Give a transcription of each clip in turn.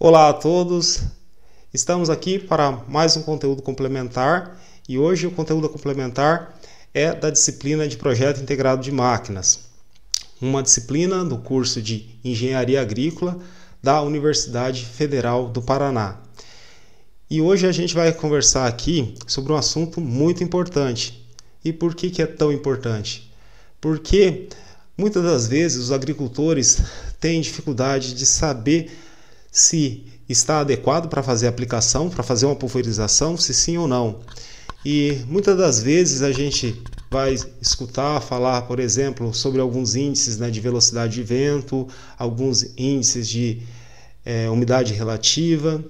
Olá a todos, estamos aqui para mais um conteúdo complementar e hoje o conteúdo complementar é da disciplina de Projeto Integrado de Máquinas, uma disciplina do curso de Engenharia Agrícola da Universidade Federal do Paraná. E hoje a gente vai conversar aqui sobre um assunto muito importante. E por que é tão importante? Porque muitas das vezes os agricultores têm dificuldade de saber se está adequado para fazer a aplicação, para fazer uma pulverização, se sim ou não. E muitas das vezes a gente vai escutar falar, por exemplo, sobre alguns índices, de velocidade de vento, alguns índices de umidade relativa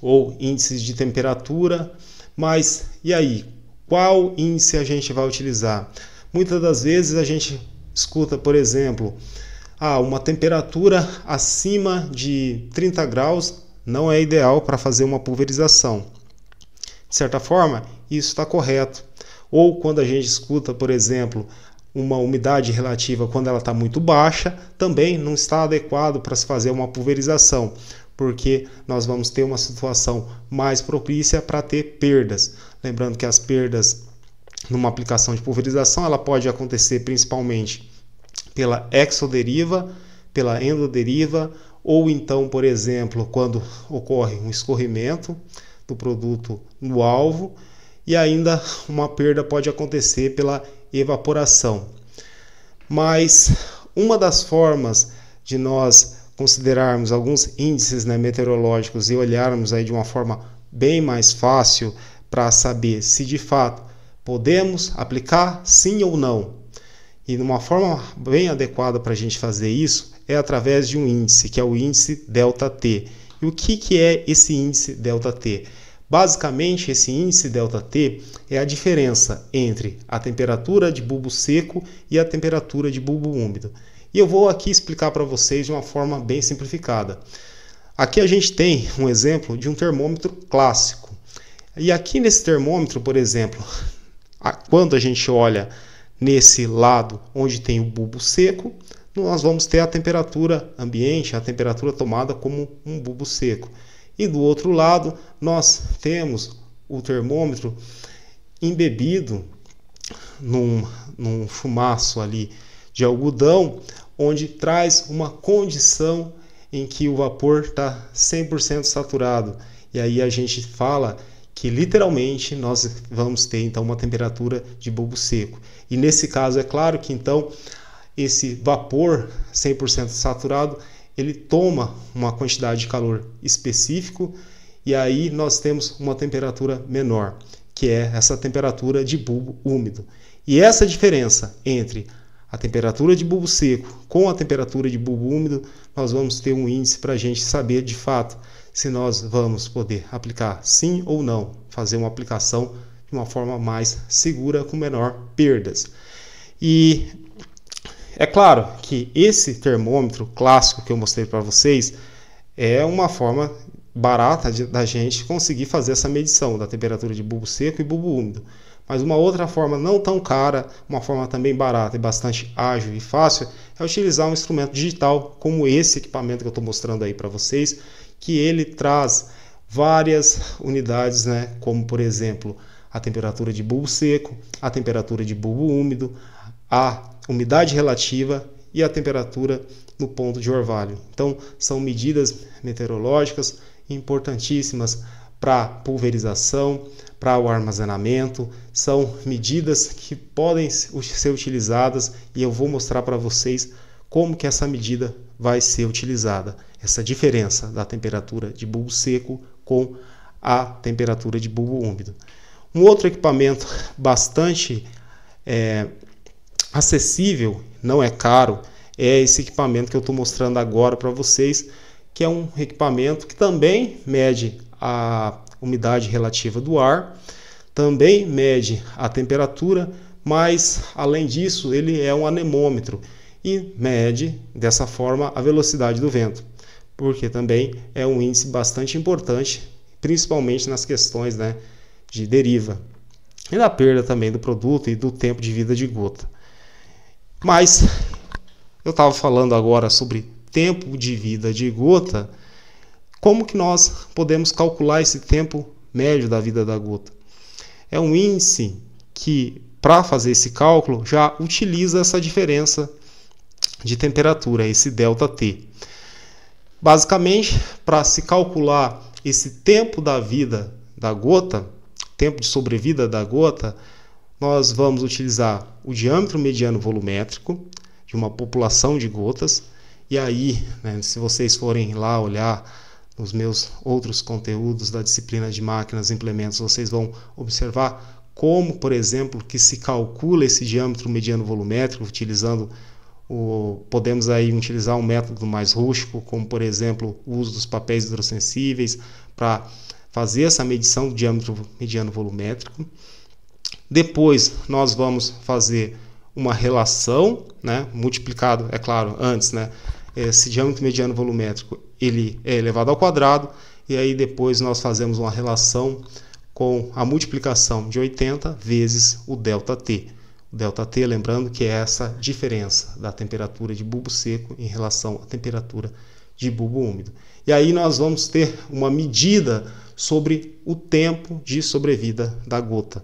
ou índices de temperatura, mas e aí? Qual índice a gente vai utilizar? Muitas das vezes a gente escuta, por exemplo, uma temperatura acima de 30 graus não é ideal para fazer uma pulverização. De certa forma, isso está correto. Ou quando a gente escuta, por exemplo, uma umidade relativa quando ela está muito baixa, também não está adequado para se fazer uma pulverização, porque nós vamos ter uma situação mais propícia para ter perdas. Lembrando que as perdas numa aplicação de pulverização ela pode acontecer principalmente pela exoderiva, pela endoderiva, ou então, por exemplo, quando ocorre um escorrimento do produto no alvo, e ainda uma perda pode acontecer pela evaporação. Mas uma das formas de nós considerarmos alguns índices meteorológicos e olharmos aí de uma forma bem mais fácil para saber se de fato podemos aplicar sim ou não. E uma forma bem adequada para a gente fazer isso é através de um índice, que é o índice ΔT. E o que é esse índice ΔT? Basicamente, esse índice ΔT é a diferença entre a temperatura de bulbo seco e a temperatura de bulbo úmido. E eu vou aqui explicar para vocês de uma forma bem simplificada. Aqui a gente tem um exemplo de um termômetro clássico. E aqui nesse termômetro, por exemplo, quando a gente olha nesse lado onde tem o bulbo seco, nós vamos ter a temperatura ambiente, a temperatura tomada como um bulbo seco. E do outro lado, nós temos o termômetro embebido num chumaço ali de algodão, onde traz uma condição em que o vapor está 100% saturado. E aí a gente fala que literalmente nós vamos ter então uma temperatura de bulbo seco. E nesse caso é claro que então esse vapor 100% saturado, ele toma uma quantidade de calor específico e aí nós temos uma temperatura menor, que é essa temperatura de bulbo úmido. E essa diferença entre a temperatura de bulbo seco com a temperatura de bulbo úmido, nós vamos ter um índice para a gente saber de fato se nós vamos poder aplicar sim ou não, fazer uma aplicação de uma forma mais segura, com menor perdas. E é claro que esse termômetro clássico que eu mostrei para vocês é uma forma barata da gente conseguir fazer essa medição da temperatura de bulbo seco e bulbo úmido. Mas uma outra forma não tão cara, uma forma também barata e bastante ágil e fácil, é utilizar um instrumento digital como esse equipamento que eu estou mostrando aí para vocês, que ele traz várias unidades, como por exemplo a temperatura de bulbo seco, a temperatura de bulbo úmido, a umidade relativa e a temperatura no ponto de orvalho. Então são medidas meteorológicas importantíssimas para pulverização, para o armazenamento, são medidas que podem ser utilizadas e eu vou mostrar para vocês como que essa medida vai ser utilizada, essa diferença da temperatura de bulbo seco com a temperatura de bulbo úmido. Um outro equipamento bastante acessível, não é caro, é esse equipamento que eu estou mostrando agora para vocês, que é um equipamento que também mede a umidade relativa do ar, também mede a temperatura, mas além disso ele é um anemômetro e mede dessa forma a velocidade do vento, porque também é um índice bastante importante, principalmente nas questões de deriva e da perda também do produto e do tempo de vida de gota. Mas eu estava falando agora sobre tempo de vida de gota. Como que nós podemos calcular esse tempo médio da vida da gota? É um índice que, para fazer esse cálculo, já utiliza essa diferença de temperatura, esse ΔT. Basicamente, para se calcular esse tempo da vida da gota, tempo de sobrevida da gota, nós vamos utilizar o diâmetro mediano volumétrico de uma população de gotas. E aí, né, se vocês forem lá olhar nos meus outros conteúdos da disciplina de máquinas e implementos, vocês vão observar como, por exemplo, que se calcula esse diâmetro mediano volumétrico utilizando podemos aí utilizar um método mais rústico, como por exemplo o uso dos papéis hidrossensíveis para fazer essa medição do diâmetro mediano volumétrico. Depois nós vamos fazer uma relação, né, multiplicado, é claro, antes, né, esse diâmetro mediano volumétrico ele é elevado ao quadrado, e aí depois nós fazemos uma relação com a multiplicação de 80 vezes o ΔT. O ΔT, lembrando que é essa diferença da temperatura de bulbo seco em relação à temperatura de bulbo úmido. E aí nós vamos ter uma medida sobre o tempo de sobrevida da gota.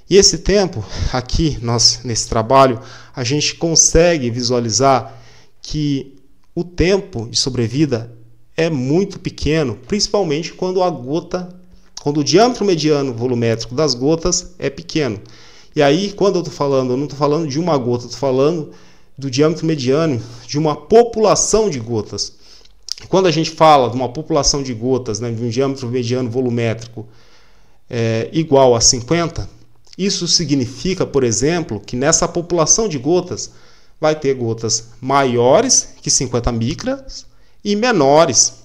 E esse tempo, aqui nesse trabalho, a gente consegue visualizar que o tempo de sobrevida é muito pequeno, principalmente quando o diâmetro mediano volumétrico das gotas é pequeno. E aí, quando eu estou falando, eu não estou falando de uma gota, estou falando do diâmetro mediano de uma população de gotas. Quando a gente fala de uma população de gotas, né, de um diâmetro mediano volumétrico igual a 50, isso significa, por exemplo, que nessa população de gotas vai ter gotas maiores que 50 micras e menores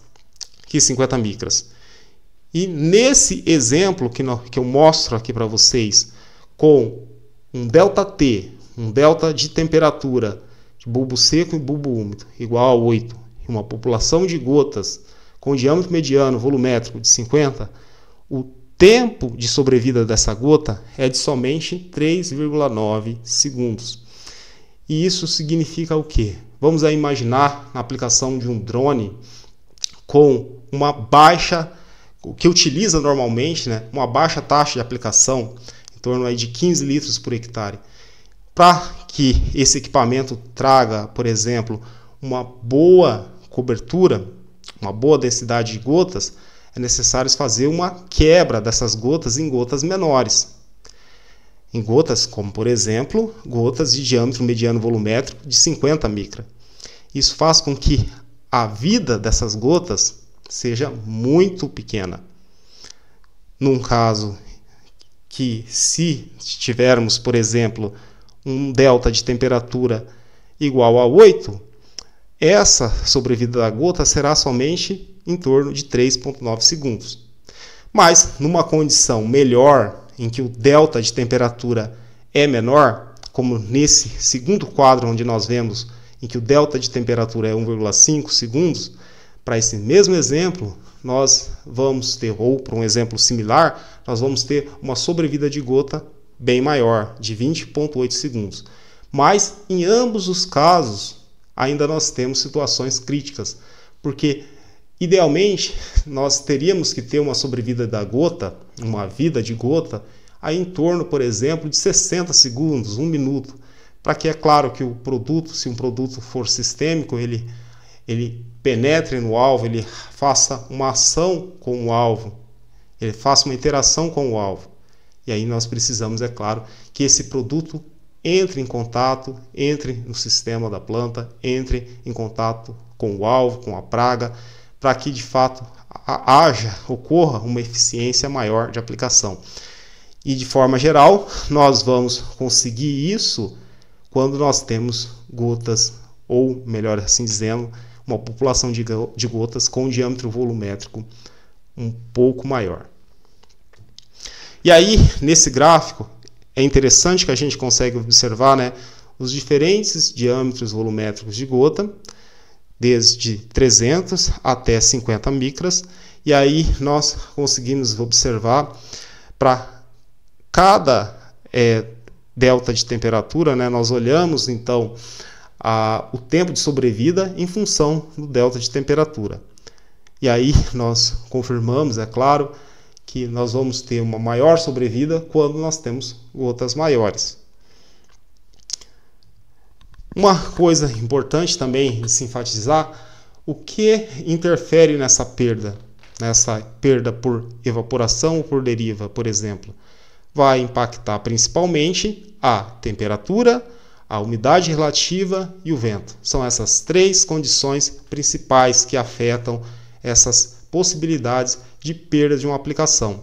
que 50 micras. E nesse exemplo que eu mostro aqui para vocês, com um ΔT, um delta de temperatura de bulbo seco e bulbo úmido igual a 8, e uma população de gotas com diâmetro mediano volumétrico de 50, o tempo de sobrevida dessa gota é de somente 3,9 segundos. E isso significa o quê? Vamos aí imaginar na aplicação de um drone com uma baixa, o que utiliza normalmente, né, uma baixa taxa de aplicação, em torno aí de 15 litros por hectare. Para que esse equipamento traga, por exemplo, uma boa cobertura, uma boa densidade de gotas, é necessário fazer uma quebra dessas gotas em gotas menores. Em gotas como, por exemplo, gotas de diâmetro mediano volumétrico de 50 micra. Isso faz com que a vida dessas gotas seja muito pequena. Num caso que, se tivermos, por exemplo, um delta de temperatura igual a 8, essa sobrevida da gota será somente em torno de 3,9 segundos. Mas, numa condição melhor, em que o delta de temperatura é menor, como nesse segundo quadro onde nós vemos, em que o delta de temperatura é 1,5 segundos, para esse mesmo exemplo, nós vamos ter, ou para um exemplo similar, nós vamos ter uma sobrevida de gota bem maior, de 20,8 segundos. Mas, em ambos os casos, ainda nós temos situações críticas, porque, idealmente, nós teríamos que ter uma sobrevida da gota, uma vida de gota, aí em torno, por exemplo, de 60 segundos, 1 minuto, para que, é claro, que o produto, se um produto for sistêmico, ele penetre no alvo, ele faça uma ação com o alvo, ele faça uma interação com o alvo. E aí nós precisamos, é claro, que esse produto entre em contato, entre no sistema da planta, entre em contato com o alvo, com a praga, para que de fato ocorra uma eficiência maior de aplicação. E de forma geral, nós vamos conseguir isso quando nós temos gotas, ou melhor assim dizendo, uma população de gotas com um diâmetro volumétrico um pouco maior. E aí, nesse gráfico, é interessante que a gente consegue observar, né, os diferentes diâmetros volumétricos de gota, desde 300 até 50 micras, e aí nós conseguimos observar para cada delta de temperatura, né, nós olhamos então o tempo de sobrevida em função do delta de temperatura. E aí nós confirmamos, é claro, que nós vamos ter uma maior sobrevida quando nós temos gotas maiores. Uma coisa importante também de se enfatizar, o que interfere nessa perda por evaporação ou por deriva, por exemplo, vai impactar principalmente a temperatura, a umidade relativa e o vento. São essas três condições principais que afetam essas possibilidades de perda de uma aplicação.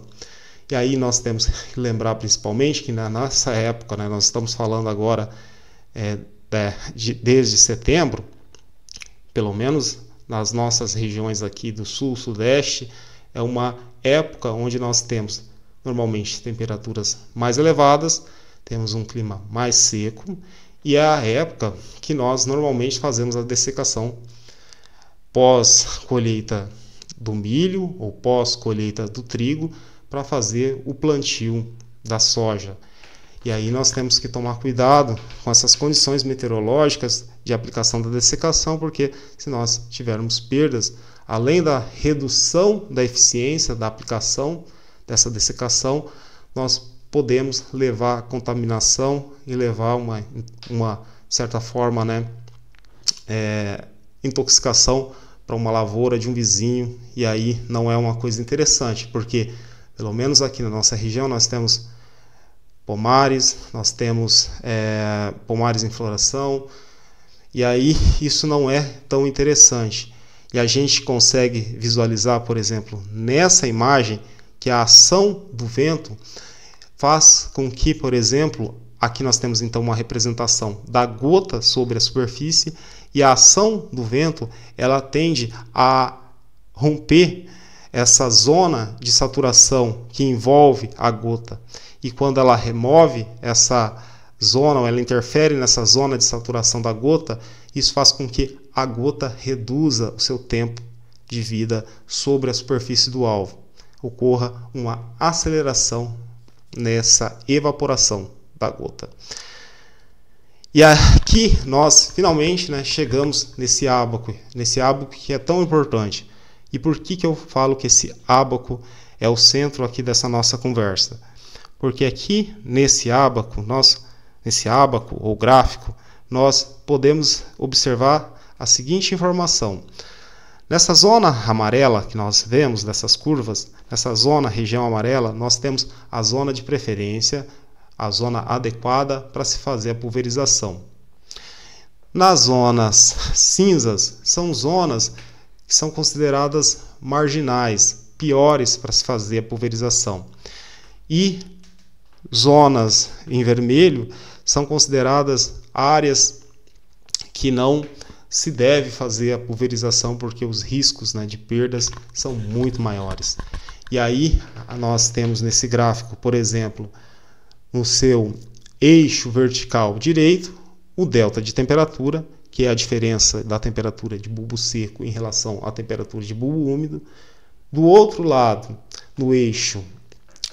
E aí nós temos que lembrar principalmente que na nossa época, nós estamos falando agora desde setembro, pelo menos nas nossas regiões aqui do sul, sudeste, é uma época onde nós temos normalmente temperaturas mais elevadas, temos um clima mais seco e é a época que nós normalmente fazemos a dessecação pós-colheita do milho ou pós-colheita do trigo para fazer o plantio da soja. E aí nós temos que tomar cuidado com essas condições meteorológicas de aplicação da dessecação, porque se nós tivermos perdas, além da redução da eficiência da aplicação dessa dessecação, nós podemos levar a contaminação e levar uma certa forma, intoxicação para uma lavoura de um vizinho, e aí não é uma coisa interessante, porque pelo menos aqui na nossa região nós temos pomares, nós temos pomares em floração, e aí isso não é tão interessante. E a gente consegue visualizar, por exemplo, nessa imagem, que a ação do vento faz com que, por exemplo, aqui nós temos então uma representação da gota sobre a superfície, e a ação do vento ela tende a romper essa zona de saturação que envolve a gota. E quando ela remove essa zona, ou ela interfere nessa zona de saturação da gota, isso faz com que a gota reduza o seu tempo de vida sobre a superfície do alvo. Ocorra uma aceleração nessa evaporação da gota. E aqui nós finalmente chegamos nesse ábaco que é tão importante. E por que eu falo que esse ábaco é o centro aqui dessa nossa conversa? Porque aqui nesse ábaco ou gráfico, nós podemos observar a seguinte informação. Nessa zona amarela que nós vemos, dessas curvas, nessa região amarela, nós temos a zona de preferência, a zona adequada para se fazer a pulverização. Nas zonas cinzas, são zonas que são consideradas marginais, piores para se fazer a pulverização. E zonas em vermelho são consideradas áreas que não se deve fazer a pulverização porque os riscos de perdas são muito maiores. E aí nós temos nesse gráfico, por exemplo, no seu eixo vertical direito, o delta de temperatura, que é a diferença da temperatura de bulbo seco em relação à temperatura de bulbo úmido. Do outro lado, no eixo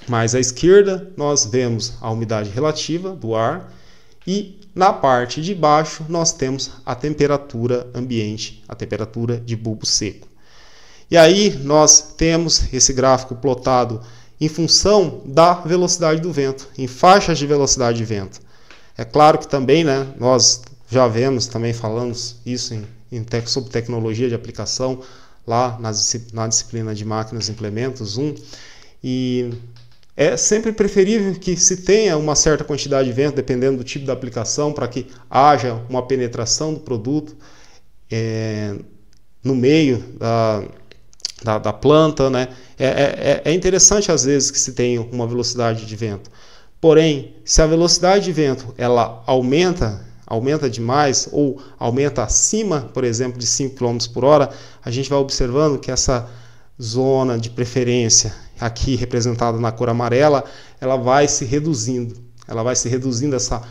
mais à esquerda, nós vemos a umidade relativa do ar e na parte de baixo nós temos a temperatura ambiente, a temperatura de bulbo seco. E aí nós temos esse gráfico plotado em função da velocidade do vento, em faixas de velocidade de vento. É claro que também nós já vemos, também falamos isso sobre tecnologia de aplicação, lá na disciplina de máquinas e implementos 1, e é sempre preferível que se tenha uma certa quantidade de vento, dependendo do tipo da aplicação, para que haja uma penetração do produto no meio da planta. É interessante às vezes que se tenha uma velocidade de vento. Porém, se a velocidade de vento ela aumenta demais ou aumenta acima, por exemplo, de 5 km por hora, a gente vai observando que essa zona de preferência, aqui representada na cor amarela, ela vai se reduzindo. Essa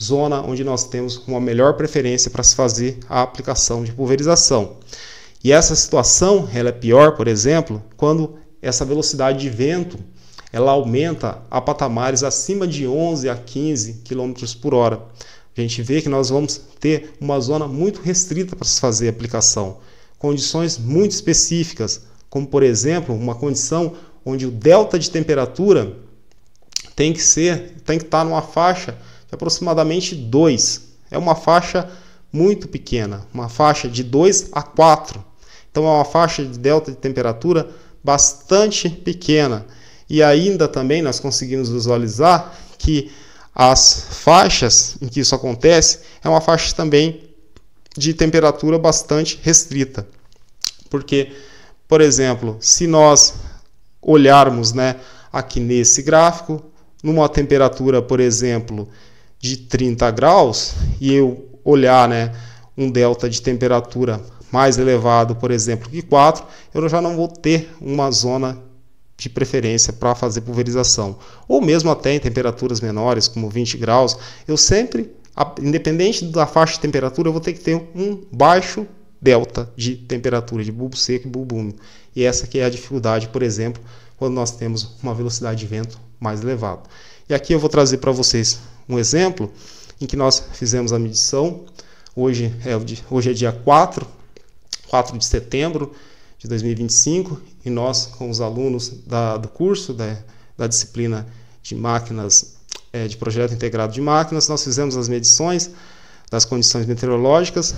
zona onde nós temos uma melhor preferência para se fazer a aplicação de pulverização. E essa situação ela é pior, por exemplo, quando essa velocidade de vento ela aumenta a patamares acima de 11 a 15 km por hora. A gente vê que nós vamos ter uma zona muito restrita para se fazer a aplicação. Condições muito específicas, como por exemplo, uma condição onde o delta de temperatura tem que estar numa faixa de aproximadamente 2. É uma faixa muito pequena, uma faixa de 2 a 4. Então é uma faixa de delta de temperatura bastante pequena. E ainda também nós conseguimos visualizar que as faixas em que isso acontece é uma faixa também de temperatura bastante restrita. Porque, por exemplo, se nós olharmos, né, aqui nesse gráfico, numa temperatura, por exemplo, de 30 graus, e eu olhar, né, um delta de temperatura mais elevado, por exemplo, que 4, eu já não vou ter uma zona de preferência para fazer pulverização. Ou mesmo até em temperaturas menores, como 20 graus, eu sempre, independente da faixa de temperatura, eu vou ter que ter um baixo delta de temperatura, de bulbo seco e bulbo úmido. E essa que é a dificuldade, por exemplo, quando nós temos uma velocidade de vento mais elevada. E aqui eu vou trazer para vocês um exemplo em que nós fizemos a medição. Hoje é dia 4 de setembro de 2025, e nós, com os alunos do curso da disciplina de máquinas, de projeto integrado de máquinas, nós fizemos as medições das condições meteorológicas.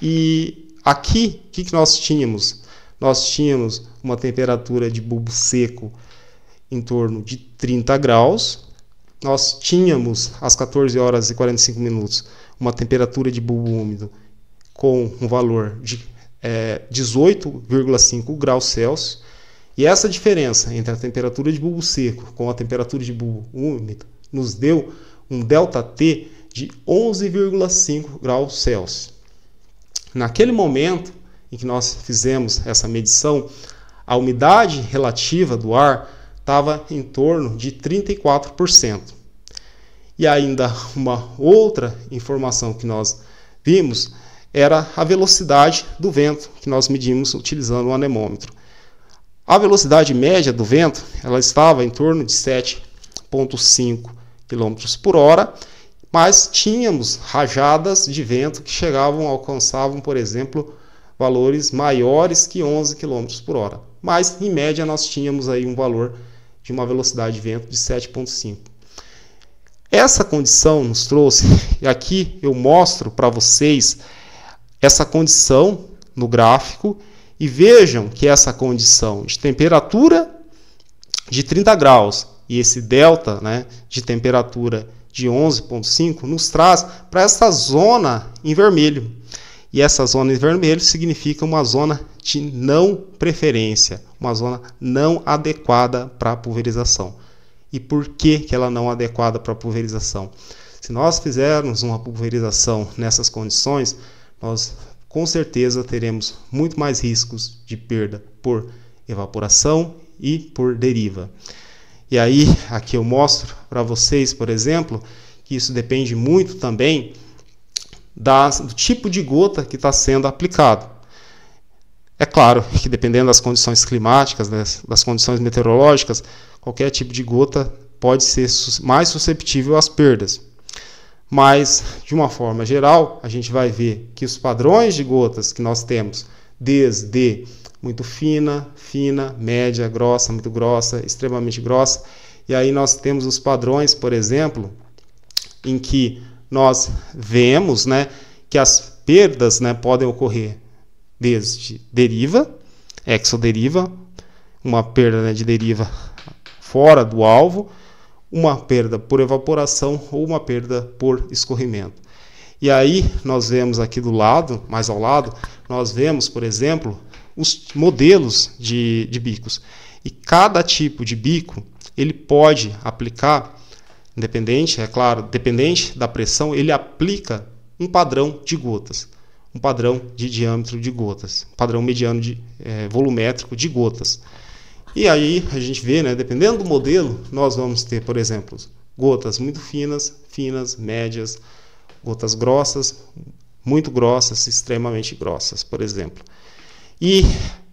E aqui, o que nós tínhamos? Nós tínhamos uma temperatura de bulbo seco em torno de 30 graus. Nós tínhamos, às 14 horas e 45 minutos, uma temperatura de bulbo úmido com um valor de 18,5 graus Celsius. E essa diferença entre a temperatura de bulbo seco com a temperatura de bulbo úmido nos deu um ΔT de 11,5 graus Celsius. Naquele momento em que nós fizemos essa medição, a umidade relativa do ar estava em torno de 34%. E ainda uma outra informação que nós vimos era a velocidade do vento, que nós medimos utilizando o anemômetro. A velocidade média do vento ela estava em torno de 7,5 km por hora, mas tínhamos rajadas de vento que alcançavam, por exemplo, valores maiores que 11 km por hora. Mas, em média, nós tínhamos aí um valor de uma velocidade de vento de 7,5. Essa condição nos trouxe, e aqui eu mostro para vocês essa condição no gráfico, e vejam que essa condição de temperatura de 30 graus e esse delta, né, de temperatura de 11,5 nos traz para essa zona em vermelho. E essa zona em vermelho significa uma zona de não preferência, uma zona não adequada para a pulverização. E por que ela não é adequada para a pulverização? Se nós fizermos uma pulverização nessas condições, nós com certeza teremos muito mais riscos de perda por evaporação e por deriva. E aí, aqui eu mostro para vocês, por exemplo, que isso depende muito também do tipo de gota que está sendo aplicado. É claro que dependendo das condições climáticas, das condições meteorológicas, qualquer tipo de gota pode ser mais susceptível às perdas. Mas, de uma forma geral, a gente vai ver que os padrões de gotas que nós temos, desde muito fina, média, grossa, muito grossa, extremamente grossa, e aí nós temos os padrões, por exemplo, em que nós vemos, né, que as perdas, né, podem ocorrer desde deriva, exoderiva, uma perda, né, de deriva fora do alvo, uma perda por evaporação ou uma perda por escorrimento. E aí nós vemos aqui do lado, mais ao lado, nós vemos, por exemplo, os modelos de bicos. E cada tipo de bico, ele pode aplicar, independente, é claro, dependente da pressão, ele aplica um padrão de gotas, um padrão de diâmetro de gotas, um padrão mediano volumétrico de gotas. E aí a gente vê, né, dependendo do modelo, nós vamos ter, por exemplo, gotas muito finas, médias, gotas grossas, muito grossas, extremamente grossas, por exemplo. E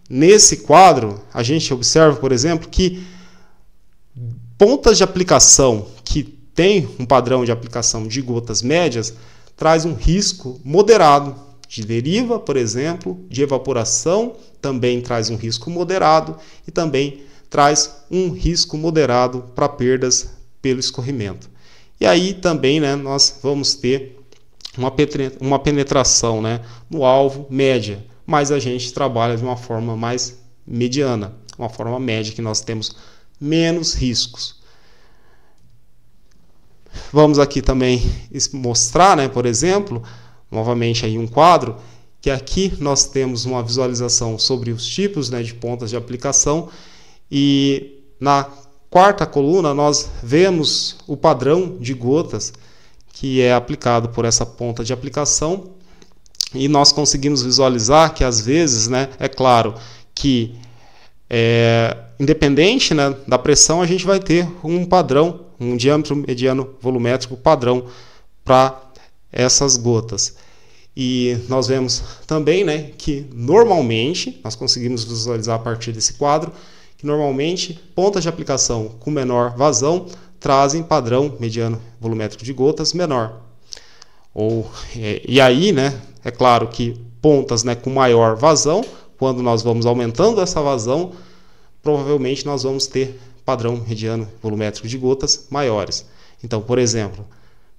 nesse quadro, a gente observa, por exemplo, que pontas de aplicação que tem um padrão de aplicação de gotas médias traz um risco moderado de deriva, por exemplo, de evaporação, também traz um risco moderado e também traz um risco moderado para perdas pelo escorrimento. E aí também, né, nós vamos ter uma penetração, né, no alvo média, mas a gente trabalha de uma forma mais mediana, uma forma média que nós temos menos riscos. Vamos aqui também mostrar, né, por exemplo, novamente aí um quadro, que aqui nós temos uma visualização sobre os tipos, né, de pontas de aplicação, e na quarta coluna nós vemos o padrão de gotas que é aplicado por essa ponta de aplicação, e nós conseguimos visualizar que às vezes, né, é claro que independente, né, da pressão, a gente vai ter um padrão, um diâmetro mediano volumétrico padrão para essas gotas. E nós vemos também, né, que normalmente, nós conseguimos visualizar a partir desse quadro, que normalmente pontas de aplicação com menor vazão trazem padrão mediano volumétrico de gotas menor. E aí, né, é claro que pontas, né, com maior vazão, quando nós vamos aumentando essa vazão, provavelmente nós vamos ter padrão mediano volumétrico de gotas maiores. Então, por exemplo,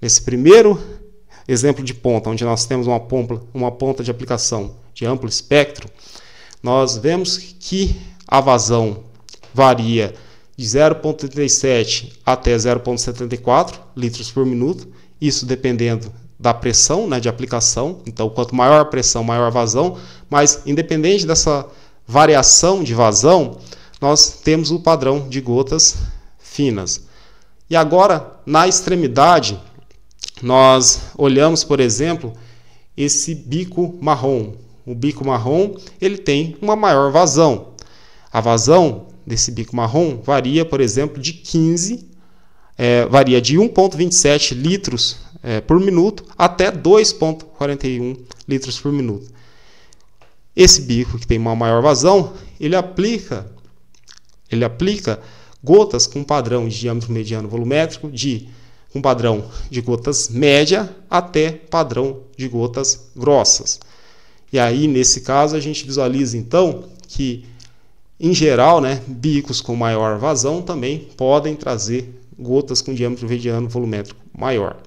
nesse primeiro exemplo de ponta, onde nós temos uma ponta de aplicação de amplo espectro, nós vemos que a vazão varia de 0,37 até 0,74 litros por minuto, isso dependendo da pressão, né, de aplicação. Então, quanto maior a pressão, maior a vazão, mas independente dessa variação de vazão, nós temos o padrão de gotas finas. E agora, na extremidade, nós olhamos, por exemplo, esse bico marrom. O bico marrom, ele tem uma maior vazão. A vazão desse bico marrom varia, por exemplo, de 1,27 litros por minuto até 2,41 litros por minuto. Esse bico que tem uma maior vazão, ele aplica gotas com padrão de diâmetro mediano volumétrico com padrão de gotas média até padrão de gotas grossas. E aí, nesse caso, a gente visualiza então que, em geral, né, bicos com maior vazão também podem trazer gotas com diâmetro mediano volumétrico maior.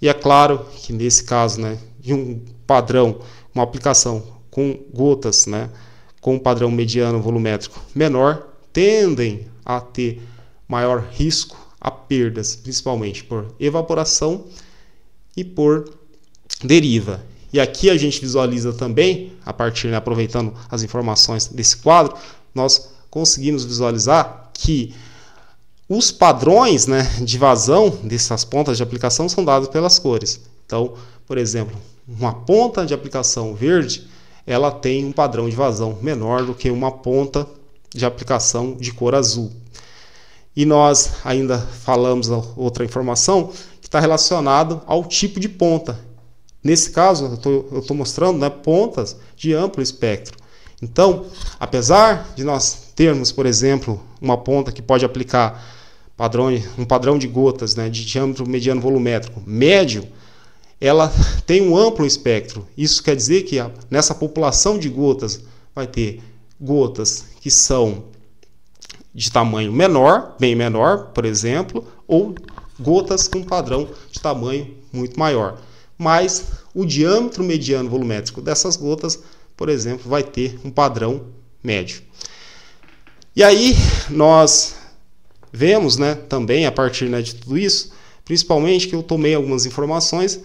E é claro que nesse caso, né, de um padrão, uma aplicação com gotas, né, com padrão mediano volumétrico menor, tendem a ter maior risco a perdas, principalmente por evaporação e por deriva. E aqui a gente visualiza também, a partir, né, aproveitando as informações desse quadro, nós conseguimos visualizar que os padrões, né, de vazão dessas pontas de aplicação são dados pelas cores. Então, por exemplo, uma ponta de aplicação verde, ela tem um padrão de vazão menor do que uma ponta de aplicação de cor azul. E nós ainda falamos outra informação que está relacionado ao tipo de ponta. Nesse caso, eu estou mostrando, né, pontas de amplo espectro. Então, apesar de nós termos, por exemplo, uma ponta que pode aplicar um padrão de gotas, né, de diâmetro mediano volumétrico médio, ela tem um amplo espectro. Isso quer dizer que nessa população de gotas vai ter gotas que são de tamanho menor, bem menor, por exemplo, ou gotas com padrão de tamanho muito maior. Mas o diâmetro mediano volumétrico dessas gotas, por exemplo, vai ter um padrão médio. E aí nós vemos, né, também a partir, né, de tudo isso, principalmente que eu tomei algumas informações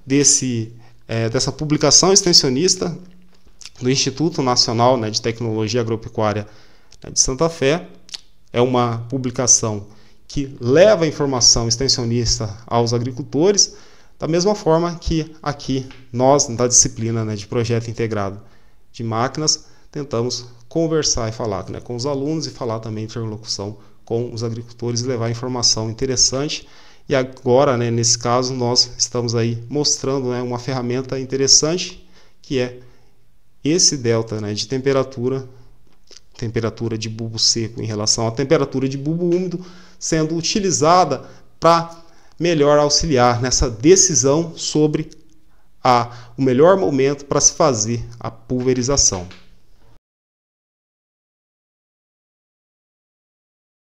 dessa publicação extensionista do Instituto Nacional, né, de Tecnologia Agropecuária, né, de Santa Fé. É uma publicação que leva a informação extensionista aos agricultores, da mesma forma que aqui nós, da disciplina, né, de projeto integrado de máquinas, tentamos conversar e falar, né, com os alunos e falar também interlocução com os agricultores e levar informação interessante. E agora, né, nesse caso, nós estamos aí mostrando, né, uma ferramenta interessante, que é esse delta, né, de temperatura de bulbo seco em relação à temperatura de bulbo úmido, sendo utilizada para melhor auxiliar nessa decisão sobre o melhor momento para se fazer a pulverização.